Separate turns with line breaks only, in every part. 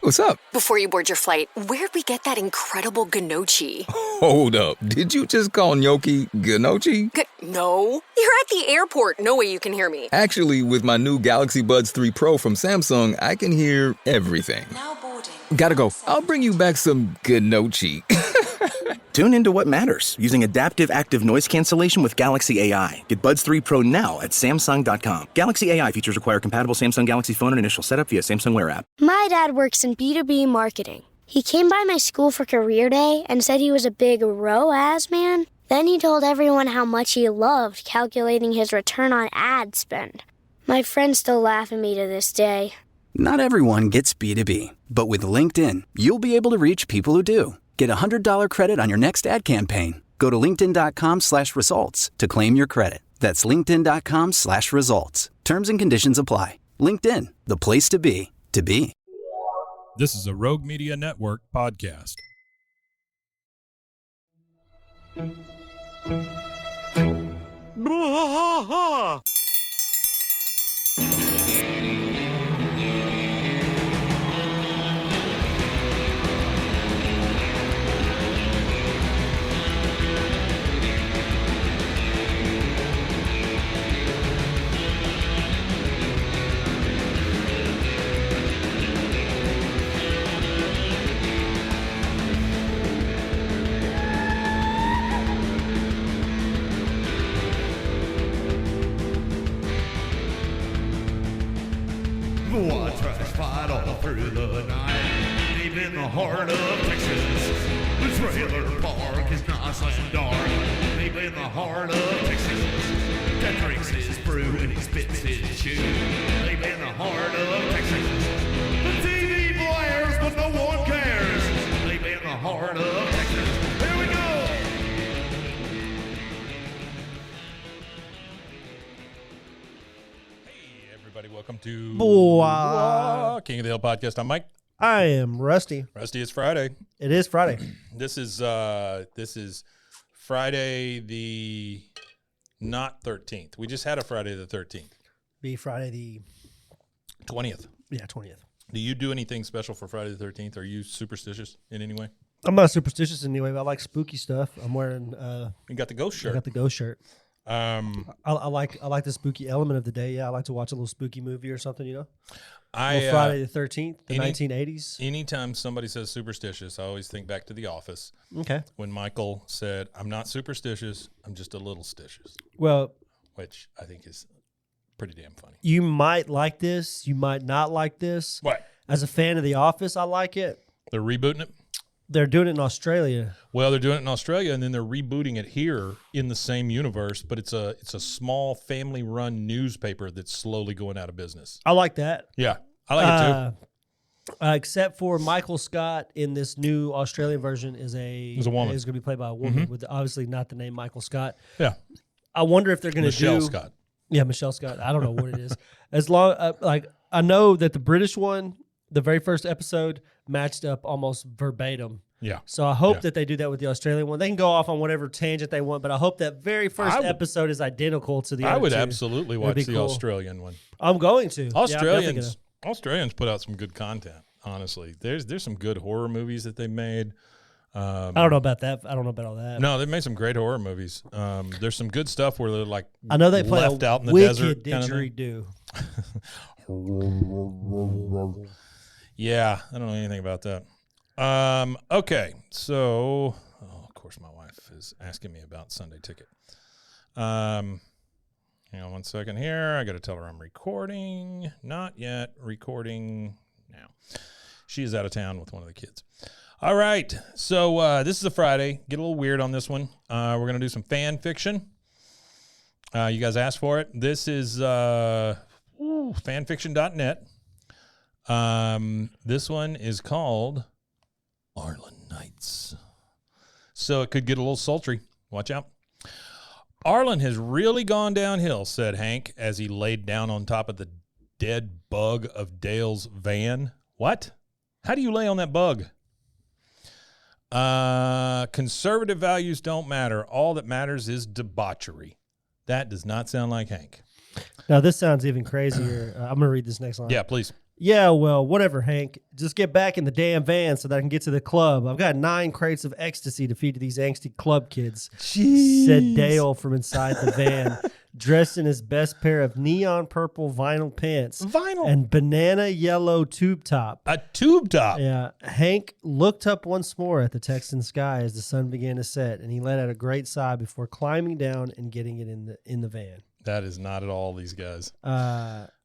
What's up?
Before you board your flight, where'd we get that incredible gnocchi?
Hold up. Did you just call gnocchi gnocchi?
No. You're at the airport. No way you can hear me.
Actually, with my new Galaxy Buds 3 Pro from Samsung, I can hear everything.
Now boarding.
Gotta go. I'll bring you back some gnocchi.
Tune into what matters using adaptive active noise cancellation with Galaxy AI. Get Buds 3 Pro now at Samsung.com. Galaxy AI features require compatible Samsung Galaxy phone and initial setup via Samsung Wear app.
My dad works in B2B marketing. He came by my school for career day and said he was a big ROAS man. Then he told everyone how much he loved calculating his return on ad spend. My friends still laugh at me to this day.
Not everyone gets B2B, but with LinkedIn, you'll be able to reach people who do. Get a $100 credit on your next ad campaign. Go to linkedin.com/results to claim your credit. That's linkedin.com/results. Terms and conditions apply. LinkedIn, the place to be, to be.
This is a Rogue Media Network podcast.
One trash fight all through the night, deep in the heart of Texas. The trailer park is nice and dark, deep in the heart of Texas. That drinks his brew and he spits his chew, deep in the heart of Texas. The TV blares, but no one cares, deep in the heart of Texas. Here we go.
Welcome to
King
of the Hill podcast. I'm Mike.
I am Rusty.
Rusty, it's Friday.
It is Friday.
This is Friday the not 13th. We just had a Friday the 13th.
Be Friday the
20th.
Yeah, 20th.
Do you do anything special for Friday the 13th? Are you superstitious in any way?
I'm not superstitious anyway, but I like spooky stuff. I'm wearing
You got the ghost shirt.
I got the ghost shirt.
I
like the spooky element of the day. Yeah, I like to watch a little spooky movie or something, you know. Friday the 13th, the 1980s.
Anytime somebody says superstitious, I always think back to The Office.
Okay.
When Michael said, "I'm not superstitious, I'm just a little stitious."
Well,
which I think is pretty damn funny.
You might like this, you might not like this.
What?
As a fan of The Office, I like it.
They're rebooting it?
They're doing it in Australia.
Well, they're doing it in Australia, and then they're rebooting it here in the same universe, but it's a small family-run newspaper that's slowly going out of business.
I like that.
Yeah, I like it too.
Except for Michael Scott in this new Australian version is a
woman.
Is going to be played by a woman with obviously not the name Michael Scott.
Yeah.
I wonder if they're going to do
Michelle Scott.
Yeah, Michelle Scott. I don't know what it is. As long I know that the British one, the very first episode, matched up almost verbatim.
Yeah.
So I hope that they do that with the Australian one. They can go off on whatever tangent they want, but I hope that very first episode is identical to the other
I would
two.
absolutely watch the
cool.
Australian one.
I'm going to.
Australians put out some good content, honestly. There's some good horror movies that they made.
I don't know about that. I don't know about all that.
No, they made some great horror movies. There's some good stuff where they're like
I know they play
left out in the
wicked
desert.
didgeridoo.
Yeah, I don't know anything about that. Okay, so of course my wife is asking me about Sunday Ticket. Hang on one second here. I got to tell her I'm recording. Not yet. Recording now. She is out of town with one of the kids. All right, so this is a Friday. Get a little weird on this one. We're going to do some fan fiction. You guys asked for it. This is fanfiction.net. This one is called ARLEN Nights. So it could get a little sultry. Watch out. ARLEN has really gone downhill, said Hank as he laid down on top of the dead bug of Dale's van. What? How do you lay on that bug? Conservative values don't matter. All that matters is debauchery. That does not sound like Hank.
Now, this sounds even crazier. I'm going to read this next line.
Yeah, please.
Yeah, well, whatever, Hank. Just get back in the damn van so that I can get to the club. I've got 9 crates of ecstasy to feed to these angsty club kids, said Dale from inside the van, dressed in his best pair of neon purple vinyl pants and banana yellow tube top.
A tube top?
Yeah. Hank looked up once more at the Texan sky as the sun began to set, and he let out a great sigh before climbing down and getting it in the van.
That is not at all these guys.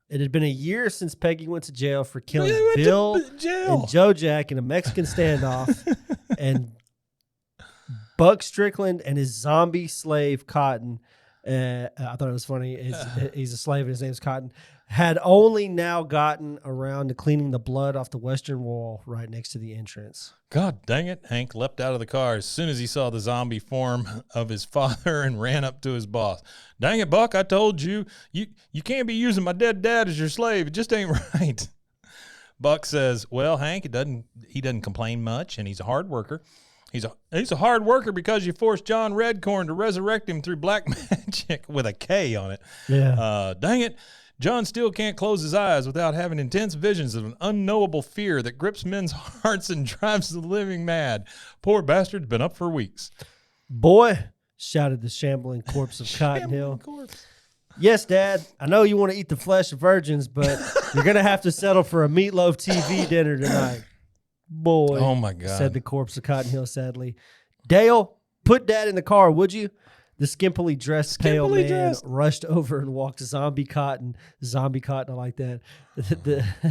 It had been a year since Peggy went to jail for killing Bill and Joe Jack in a Mexican standoff, and Buck Strickland and his zombie slave Cotton. I thought it was funny. He's a slave and his name's Cotton. Had only now gotten around to cleaning the blood off the western wall right next to the entrance.
God dang it. Hank leapt out of the car as soon as he saw the zombie form of his father and ran up to his boss. Dang it, Buck, I told you. You can't be using my dead dad as your slave. It just ain't right. Buck says, well, Hank, he doesn't complain much, and he's a hard worker. He's a hard worker because you forced John Redcorn to resurrect him through black magic with a K on it.
Yeah.
Dang it. John still can't close his eyes without having intense visions of an unknowable fear that grips men's hearts and drives the living mad. Poor bastard's been up for weeks.
Boy, shouted the shambling corpse of Cotton Hill. Yes, Dad, I know you want to eat the flesh of virgins, but you're going to have to settle for a meatloaf TV dinner tonight. Boy,
oh my God,
said the corpse of Cotton Hill sadly. Dale, put Dad in the car, would you? The skimpily dressed pale man rushed over and walked Zombie Cotton, I like that.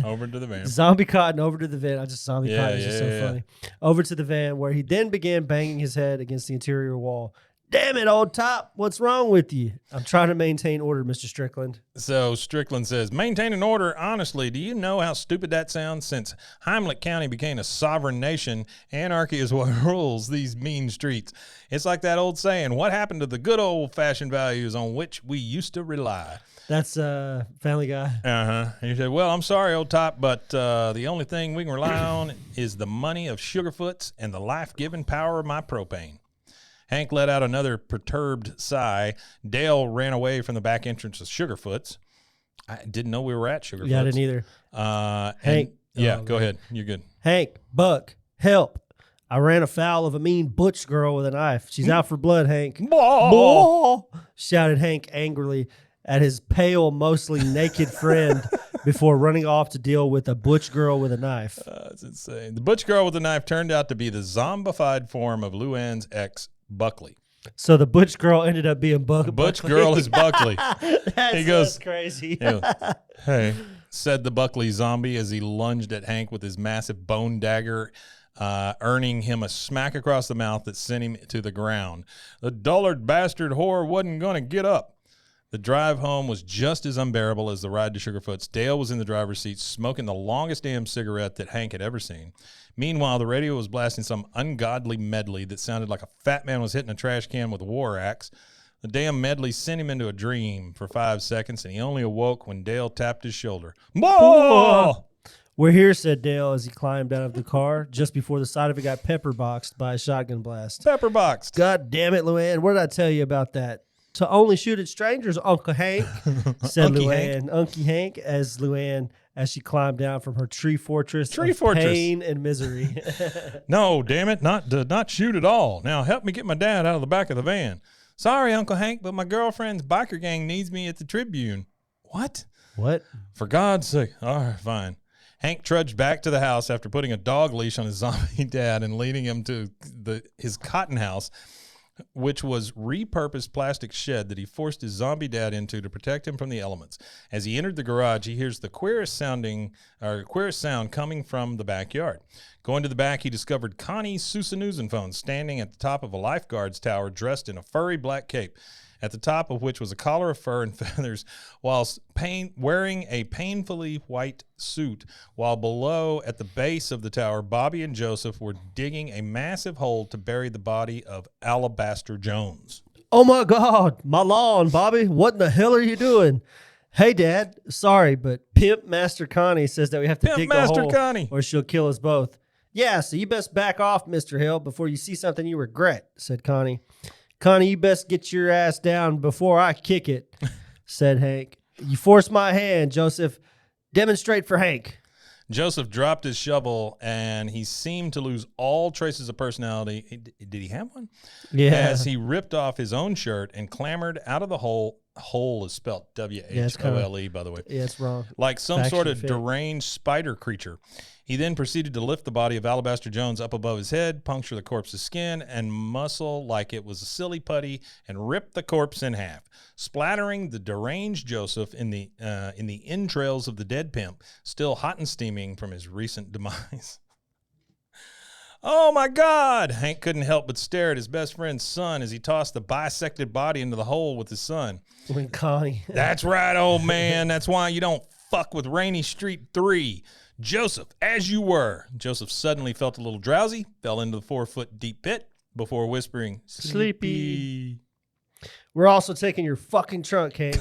Over to the van.
Zombie Cotton over to the van. Cotton is just so funny. Over to the van where he then began banging his head against the interior wall. Damn it, old top. What's wrong with you? I'm trying to maintain order, Mr. Strickland.
So Strickland says, maintaining order, honestly, do you know how stupid that sounds? Since Heimlich County became a sovereign nation, anarchy is what rules these mean streets. It's like that old saying, what happened to the good old-fashioned values on which we used to rely?
That's Family Guy.
Uh-huh. And he said, well, I'm sorry, old top, but the only thing we can rely on is the money of Sugarfoots and the life-giving power of my propane. Hank let out another perturbed sigh. Dale ran away from the back entrance of Sugarfoots. I didn't know we were at Sugarfoots.
Yeah, I didn't either. Hank.
Go ahead. You're good.
Hank, Buck, help. I ran afoul of a mean butch girl with a knife. She's out for blood, Hank.
Ball!
Shouted Hank angrily at his pale, mostly naked friend before running off to deal with a butch girl with a knife.
That's insane. The butch girl with the knife turned out to be the zombified form of Luann's ex, Buckley.
So the butch girl ended up being Buckley.
Butch girl is Buckley.
That's crazy.
Hey, said the Buckley zombie as he lunged at Hank with his massive bone dagger, earning him a smack across the mouth that sent him to the ground. The dullard bastard whore wasn't going to get up. The drive home was just as unbearable as the ride to Sugarfoots. Dale was in the driver's seat smoking the longest damn cigarette that Hank had ever seen. Meanwhile, the radio was blasting some ungodly medley that sounded like a fat man was hitting a trash can with a war axe. The damn medley sent him into a dream for 5 seconds, and he only awoke when Dale tapped his shoulder. Whoa!
We're here, said Dale as he climbed out of the car just before the side of it got pepper boxed by a shotgun blast.
Pepper boxed.
God damn it, Luann. What did I tell you about that? To only shoot at strangers, Uncle Hank, said Luann. Unky Hank, as Luann, as she climbed down from her tree fortress of pain and misery.
No, damn it, not shoot at all. Now help me get my dad out of the back of the van. Sorry, Uncle Hank, but my girlfriend's biker gang needs me at the Tribune. What? For God's sake. All right, fine. Hank trudged back to the house after putting a dog leash on his zombie dad and leading him to his cotton house, which was repurposed plastic shed that he forced his zombie dad into to protect him from the elements. As he entered the garage, he hears the queerest sound coming from the backyard. Going to the back, he discovered Connie Susanusenphone standing at the top of a lifeguard's tower dressed in a furry black cape, at the top of which was a collar of fur and feathers, whilst wearing a painfully white suit, while below at the base of the tower, Bobby and Joseph were digging a massive hole to bury the body of Alabaster Jones.
Oh my God, my lawn, Bobby. What in the hell are you doing? Hey, Dad, sorry, but Pimp Master Connie says that we have to dig the hole
Connie,
or she'll kill us both. Yeah, so you best back off, Mr. Hill, before you see something you regret, said Connie. Connie, you best get your ass down before I kick it, said Hank. You force my hand, Joseph. Demonstrate for Hank.
Joseph dropped his shovel, and he seemed to lose all traces of personality. Did he have one?
Yeah.
As he ripped off his own shirt and clambered out of the hole. Hole is spelled W-H-O-L-E, by the way.
Yeah, it's wrong.
Like some sort of
Faction fit.
deranged spider creature. He then proceeded to lift the body of Alabaster Jones up above his head, puncture the corpse's skin, and muscle like it was a silly putty, and rip the corpse in half, splattering the deranged Joseph in the entrails of the dead pimp, still hot and steaming from his recent demise. Oh, my God! Hank couldn't help but stare at his best friend's son as he tossed the bisected body into the hole with his son.
When Connie.
That's right, old man. That's why you don't fuck with Rainy Street 3. Joseph, as you were. Joseph suddenly felt a little drowsy, fell into the 4-foot deep pit before whispering, sleepy.
We're also taking your fucking trunk, Hank.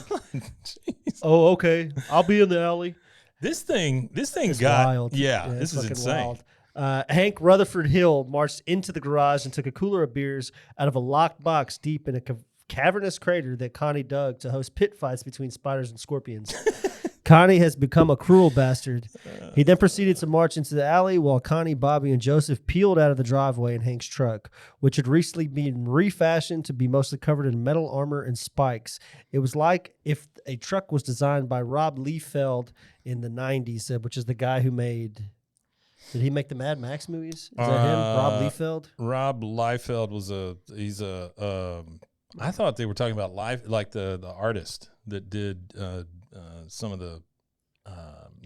Oh, okay. I'll be in the alley.
This thing
It's
got
wild.
Yeah, this is
fucking
insane.
wild. Hank Rutherford Hill marched into the garage and took a cooler of beers out of a locked box deep in a cavernous crater that Connie dug to host pit fights between spiders and scorpions. Connie has become a cruel bastard. He then proceeded to march into the alley while Connie, Bobby, and Joseph peeled out of the driveway in Hank's truck, which had recently been refashioned to be mostly covered in metal armor and spikes. It was like if a truck was designed by Rob Liefeld in the 90s, which is the guy who made... Did he make the Mad Max movies? Is that him? Rob Liefeld?
Rob Liefeld was I thought they were talking about like the artist that did some of the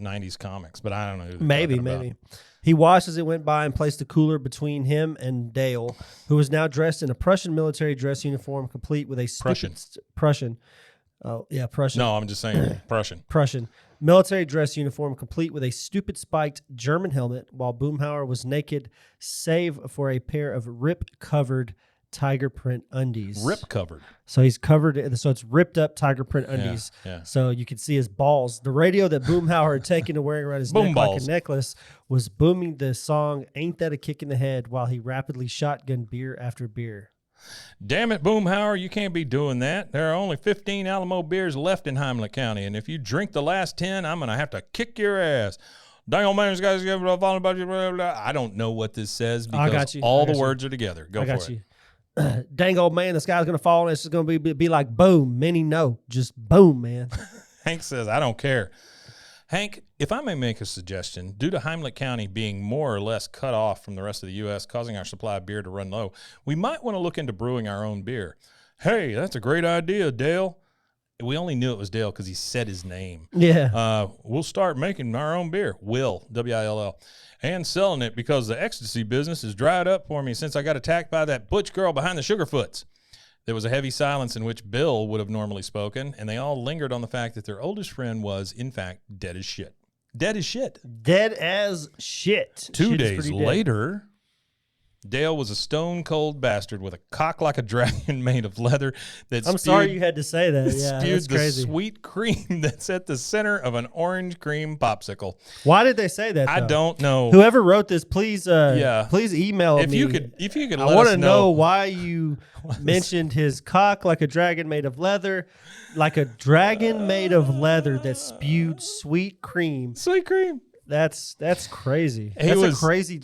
90s comics, but I don't know who they're talking about.
He watched as it went by and placed a cooler between him and Dale, who was now dressed in a Prussian military dress uniform complete with a Prussian. Oh, yeah, Prussian.
No, I'm just saying Prussian.
Prussian. Military dress uniform complete with a stupid spiked German helmet, while Boomhauer was naked, save for a pair of rip-covered tiger print undies.
Rip-covered.
So he's covered, so it's ripped up tiger print undies.
Yeah.
So you can see his balls. The radio that Boomhauer had taken and wearing around his neck like a necklace was booming the song Ain't That a Kick in the Head while he rapidly shotgunned beer after beer.
Damn it, Boomhauer, you can't be doing that. There are only 15 Alamo beers left in Heimlich County, and if you drink the last 10, I'm going to have to kick your ass. Dang old man, this guy's giving a falling about you, blah, blah, blah. I don't know what this says because all the words are together. Go for it.
Dang old man, the sky's going to fall, and it's going to be like boom. Many know. Just boom, man.
Hank says, I don't care. Hank, if I may make a suggestion, due to Heimlich County being more or less cut off from the rest of the U.S., causing our supply of beer to run low, we might want to look into brewing our own beer. Hey, that's a great idea, Dale. We only knew it was Dale because he said his name.
Yeah.
We'll start making our own beer. W-I-L-L. And selling it because the ecstasy business has dried up for me since I got attacked by that butch girl behind the Sugarfoots. There was a heavy silence in which Bill would have normally spoken, and they all lingered on the fact that their oldest friend was, in fact, dead as shit. Dead as shit.
Dead as shit.
2 days later, Dale was a stone-cold bastard with a cock like a dragon made of leather that
sorry you had to say that. Yeah,
spewed
that's
the
crazy.
sweet cream that's at the center of an orange cream popsicle.
Why did they say that, though?
I don't know.
Whoever wrote this, please email me.
If you could
I
let
want
us
to know why you mentioned his cock like a dragon made of leather, like a dragon made of leather that spewed sweet cream.
Sweet cream.
That's crazy.
He
That's
was-
a crazy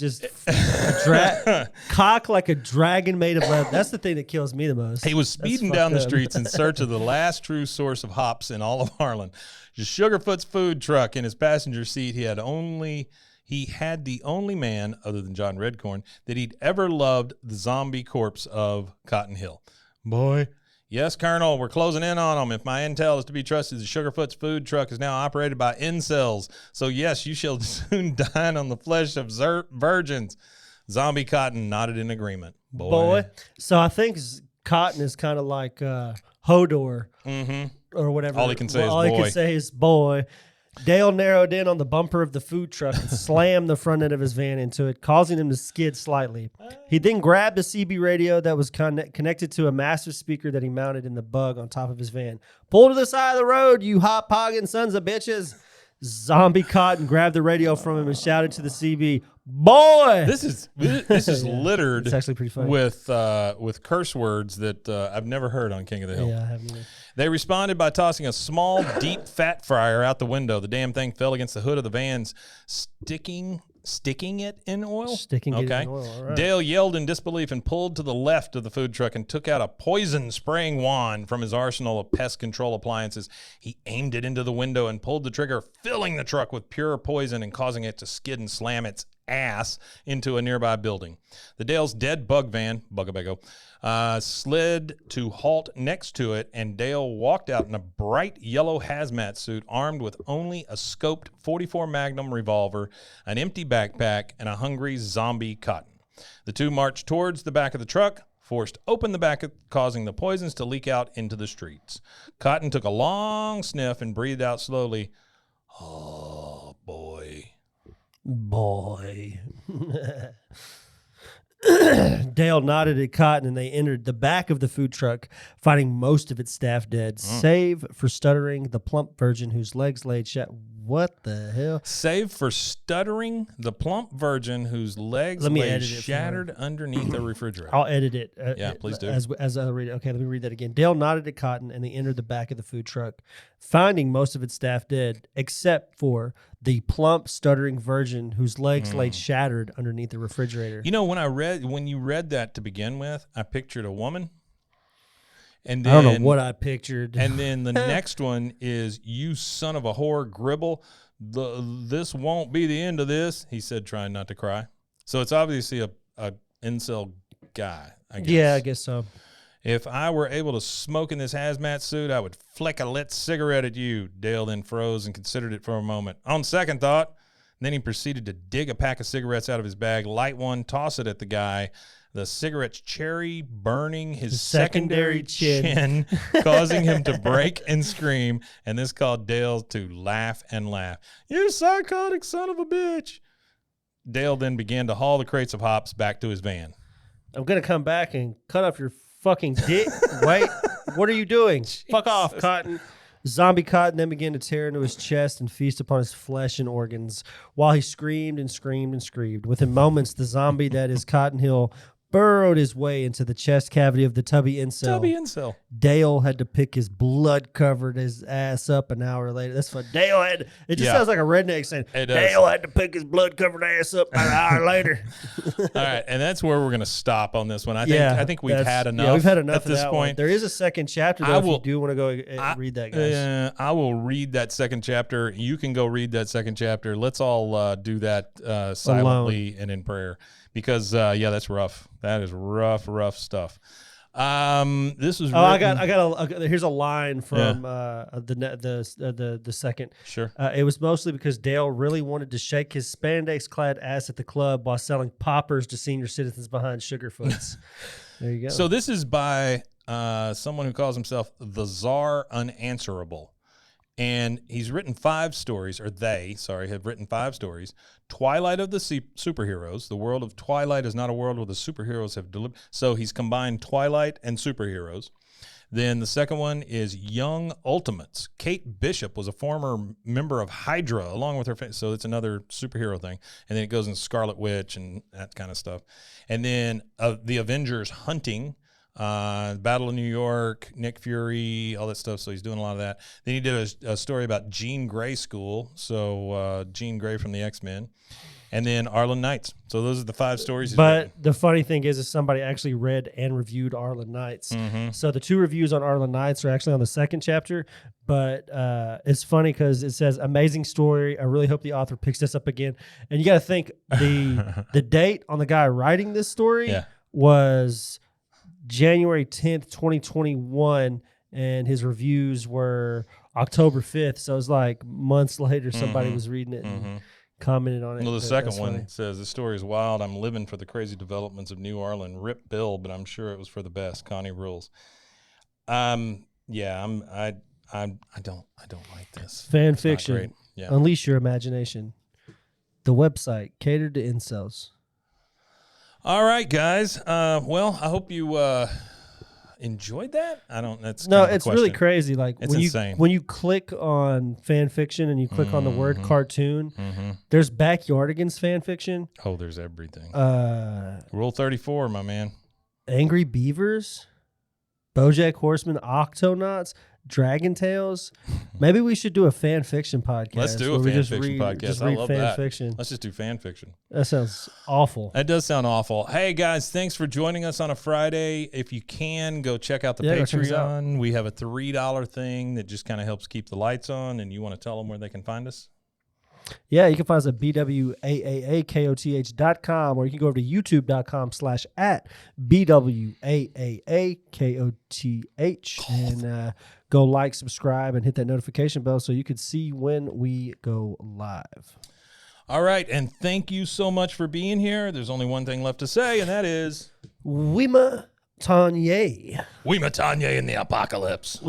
cock like a dragon made of leather. That's the thing that kills me the most.
He was speeding
That's
down the
fucked up.
streets in search of the last true source of hops in all of Harlan. Just Sugarfoot's food truck. In his passenger seat, he had the only man, other than John Redcorn, that he'd ever loved the zombie corpse of Cotton Hill. Boy. Yes, Colonel, we're closing in on him. If my intel is to be trusted, the Sugarfoot's food truck is now operated by incels. So, yes, you shall soon dine on the flesh of virgins. Zombie Cotton nodded in agreement. Boy.
So I think Cotton is kind of like Hodor or whatever.
All he can say is
All
boy.
he can say is boy. Dale narrowed in on the bumper of the food truck and slammed the front end of his van into it, causing him to skid slightly. He then grabbed a CB radio that was connected to a massive speaker that he mounted in the bug on top of his van. Pull to the side of the road, you hot-pogging sons of bitches. Zombie Cotton grabbed the radio from him and shouted to the CB, "Boy!"
This is littered.
It's actually pretty funny.
with curse words that I've never heard on King of the Hill.
Yeah, I haven't either.
They responded by tossing a small, deep fat fryer out the window. The damn thing fell against the hood of the vans, sticking it in oil?
Sticking it in oil, all right.
Dale yelled in disbelief and pulled to the left of the food truck and took out a poison-spraying wand from his arsenal of pest control appliances. He aimed it into the window and pulled the trigger, filling the truck with pure poison and causing it to skid and slam its ass into a nearby building. The Dale's dead bug van, Bugabego, slid to halt next to it, and Dale walked out in a bright yellow hazmat suit armed with only a scoped .44 Magnum revolver, an empty backpack, and a hungry zombie Cotton. The two marched towards the back of the truck, forced open the back, causing the poisons to leak out into the streets. Cotton took a long sniff and breathed out slowly. Oh, boy.
Boy. Dale nodded at Cotton, and they entered the back of the food truck, finding most of its staff dead, save for Stuttering, the plump virgin whose legs laid shut. What the hell?
Save for Stuttering, the plump virgin whose legs lay shattered underneath the refrigerator.
I'll edit it.
Yeah, please do.
As I read it. Okay, let me read that again. Dale nodded at Cotton, and they entered the back of the food truck, finding most of its staff dead, except for the plump, stuttering virgin whose legs lay shattered underneath the refrigerator.
You know, when you read that to begin with, I pictured a woman. And then,
I don't know what I pictured.
And then the next one is, "You son of a whore, Gribble. This won't be the end of this," he said, trying not to cry. So it's obviously a incel guy, I guess.
Yeah, I guess so.
"If I were able to smoke in this hazmat suit, I would flick a lit cigarette at you." Dale then froze and considered it for a moment. On second thought, then he proceeded to dig a pack of cigarettes out of his bag, light one, toss it at the guy. The cigarette's cherry burning his secondary chin, causing him to break and scream, and this caused Dale to laugh and laugh. "You psychotic son of a bitch." Dale then began to haul the crates of hops back to his van.
"I'm going to come back and cut off your fucking dick." "Wait, what are you doing?" "Fuck off, Cotton." Zombie Cotton then began to tear into his chest and feast upon his flesh and organs, while he screamed and screamed and screamed. Within moments, the zombie that is Cotton Hill burrowed his way into the chest cavity of the tubby incel. Dale had to pick his blood-covered his ass up an hour later. That's fun. It just sounds like a redneck saying, Dale had to pick his blood-covered ass up an hour later.
All right, and that's where we're going to stop on this one. I think we've had enough.
Yeah, we've had enough
at this point.
One. There is a second chapter, though, if you do want to go read that, guys.
I will read that second chapter. You can go read that second chapter. Let's all do that silently and in prayer. Because that's rough. That is rough stuff. This was.
Here's a line from the second.
Sure.
It was mostly because Dale really wanted to shake his spandex-clad ass at the club while selling poppers to senior citizens behind Sugarfoots. There you go.
So this is by someone who calls himself the Czar Unanswerable. And he's written 5 stories, or they, have written 5 stories. Twilight of the Superheroes. The world of Twilight is not a world where the superheroes have delivered. So he's combined Twilight and superheroes. Then the second one is Young Ultimates. Kate Bishop was a former member of Hydra, along with her family. So it's another superhero thing. And then it goes into Scarlet Witch and that kind of stuff. And then the Avengers Hunting. Battle of New York, Nick Fury, all that stuff. So he's doing a lot of that. Then he did a story about Jean Grey School. So Jean Grey from the X-Men. And then Arlen Knights. So those are the 5 stories he's written.
The funny thing is somebody actually read and reviewed Arlen Knights. Mm-hmm. So the 2 reviews on Arlen Knights are actually on the second chapter. But it's funny because it says, "Amazing story. I really hope the author picks this up again." And you got to think the date on the guy writing this story was January 10th, 2021, and his reviews were October 5th. So it was like months later, somebody was reading it and commented on it.
Well, the second one says, "The story is wild. I'm living for the crazy developments of New Arlen. Rip Bill, but I'm sure it was for the best. Connie rules." I don't like this.
Fan fiction. Yeah. Unleash your imagination. The website catered to incels.
All right, guys. Well, I hope you enjoyed that? I don't. That's
no.
kind of a
It's really
question.
crazy. Like
It's insane.
when you click on fan fiction and you click on the word cartoon, there's Backyardigans fan fiction.
Oh, there's everything.
Rule
34, my man.
Angry Beavers, BoJack Horseman, Octonauts, Dragon Tales. Maybe we should do a fan fiction podcast.
Let's do a
where we
fan
just
fiction podcast.
Just
I
read
love
fan
that.
fiction.
Let's just do fan fiction.
That sounds awful.
That does sound awful. Hey, guys, thanks for joining us on a Friday. If you can, go check out the
Go check us out.
Patreon. We have a $3 thing that just kind of helps keep the lights on, and you want to tell them where they can find us?
Yeah, you can find us at bwaakoth.com, or you can go over to youtube.com/@bwaakoth and go like, subscribe, and hit that notification bell so you can see when we go live.
All right, and thank you so much for being here. There's only one thing left to say, and that is...
Wima Tanye.
Wima Tanye in the apocalypse.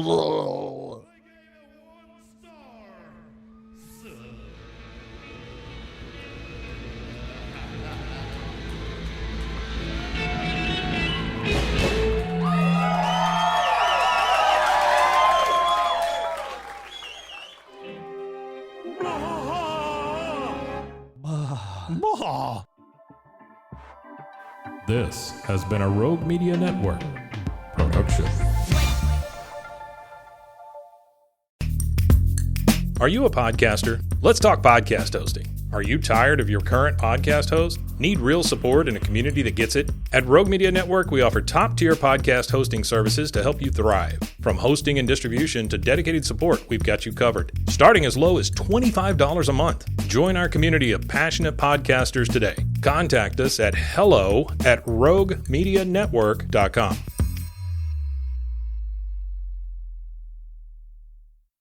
This has been a Rogue Media Network production. Are you a podcaster? Let's talk podcast hosting. Are you tired of your current podcast host? Need real support in a community that gets it? At Rogue Media Network, we offer top-tier podcast hosting services to help you thrive. From hosting and distribution to dedicated support, we've got you covered. Starting as low as $25 a month. Join our community of passionate podcasters today. Contact us at hello@roguemedianetwork.com.